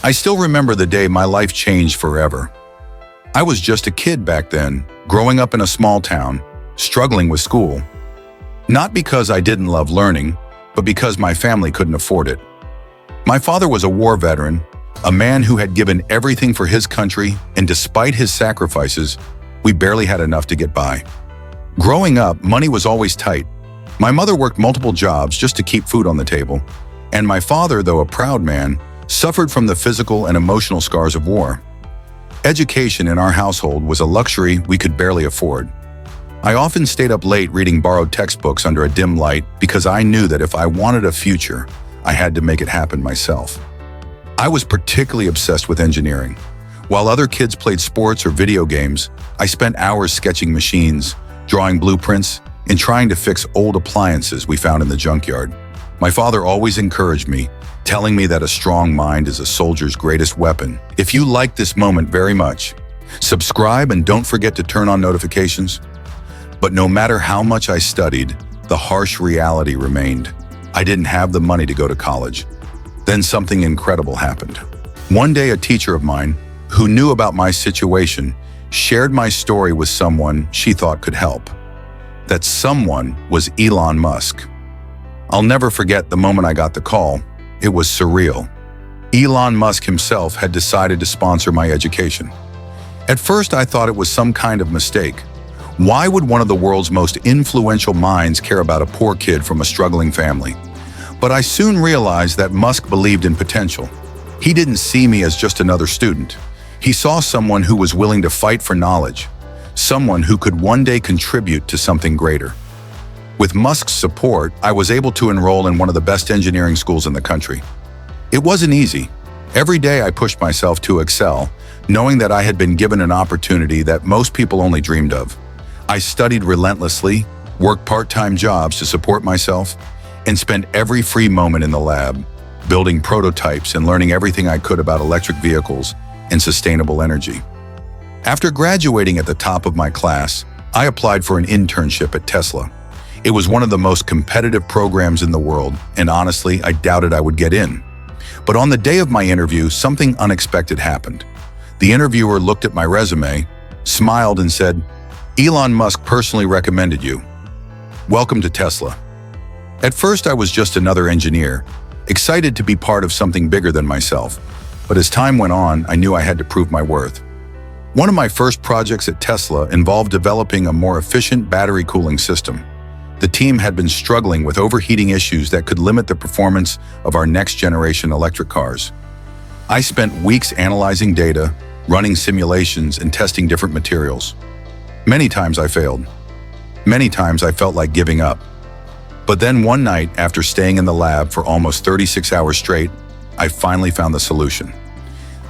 I still remember the day my life changed forever. I was just a kid back then, growing up in a small town, struggling with school. Not because I didn't love learning, but because my family couldn't afford it. My father was a war veteran, a man who had given everything for his country, and despite his sacrifices, we barely had enough to get by. Growing up, money was always tight. My mother worked multiple jobs just to keep food on the table, and my father, though a proud man, suffered from the physical and emotional scars of war. Education in our household was a luxury we could barely afford. I often stayed up late reading borrowed textbooks under a dim light because I knew that if I wanted a future, I had to make it happen myself. I was particularly obsessed with engineering. While other kids played sports or video games, I spent hours sketching machines, drawing blueprints, and trying to fix old appliances we found in the junkyard. My father always encouraged me, telling me that a strong mind is a soldier's greatest weapon. If you like this moment very much, subscribe and don't forget to turn on notifications. But no matter how much I studied, the harsh reality remained. I didn't have the money to go to college. Then something incredible happened. One day, a teacher of mine, who knew about my situation, shared my story with someone she thought could help. That someone was Elon Musk. I'll never forget the moment I got the call. It was surreal. Elon Musk himself had decided to sponsor my education. At first, I thought it was some kind of mistake. Why would one of the world's most influential minds care about a poor kid from a struggling family? But I soon realized that Musk believed in potential. He didn't see me as just another student. He saw someone who was willing to fight for knowledge, someone who could one day contribute to something greater. With Musk's support, I was able to enroll in one of the best engineering schools in the country. It wasn't easy. Every day I pushed myself to excel, knowing that I had been given an opportunity that most people only dreamed of. I studied relentlessly, worked part-time jobs to support myself, and spent every free moment in the lab, building prototypes and learning everything I could about electric vehicles and sustainable energy. After graduating at the top of my class, I applied for an internship at Tesla. It was one of the most competitive programs in the world, and honestly, I doubted I would get in. But on the day of my interview, something unexpected happened. The interviewer looked at my resume, smiled, and said, "Elon Musk personally recommended you. Welcome to Tesla." At first, I was just another engineer, excited to be part of something bigger than myself. But as time went on, I knew I had to prove my worth. One of my first projects at Tesla involved developing a more efficient battery cooling system. The team had been struggling with overheating issues that could limit the performance of our next-generation electric cars. I spent weeks analyzing data, running simulations, and testing different materials. Many times I failed. Many times I felt like giving up. But then one night, after staying in the lab for almost 36 hours straight, I finally found the solution.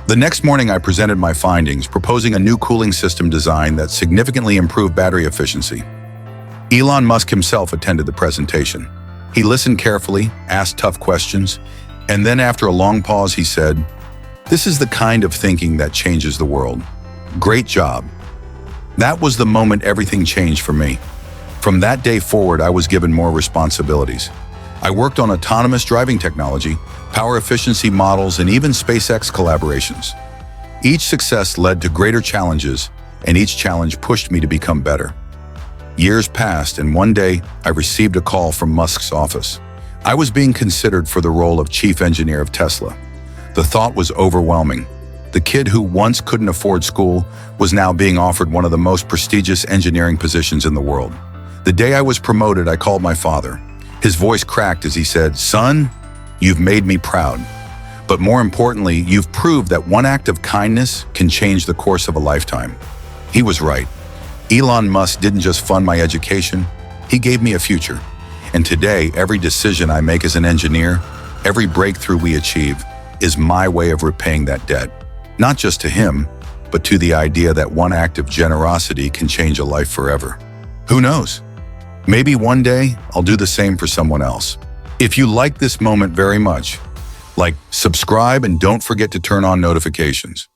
The next morning, I presented my findings, proposing a new cooling system design that significantly improved battery efficiency. Elon Musk himself attended the presentation. He listened carefully, asked tough questions, and then after a long pause, he said, "This is the kind of thinking that changes the world. Great job." That was the moment everything changed for me. From that day forward, I was given more responsibilities. I worked on autonomous driving technology, power efficiency models, and even SpaceX collaborations. Each success led to greater challenges, and each challenge pushed me to become better. Years passed, and one day, I received a call from Musk's office. I was being considered for the role of chief engineer of Tesla. The thought was overwhelming. The kid who once couldn't afford school was now being offered one of the most prestigious engineering positions in the world. The day I was promoted, I called my father. His voice cracked as he said, "Son, you've made me proud. But more importantly, you've proved that one act of kindness can change the course of a lifetime." He was right. Elon Musk didn't just fund my education, he gave me a future. And today, every decision I make as an engineer, every breakthrough we achieve, is my way of repaying that debt. Not just to him, but to the idea that one act of generosity can change a life forever. Who knows? Maybe one day, I'll do the same for someone else. If you like this moment very much, subscribe and don't forget to turn on notifications.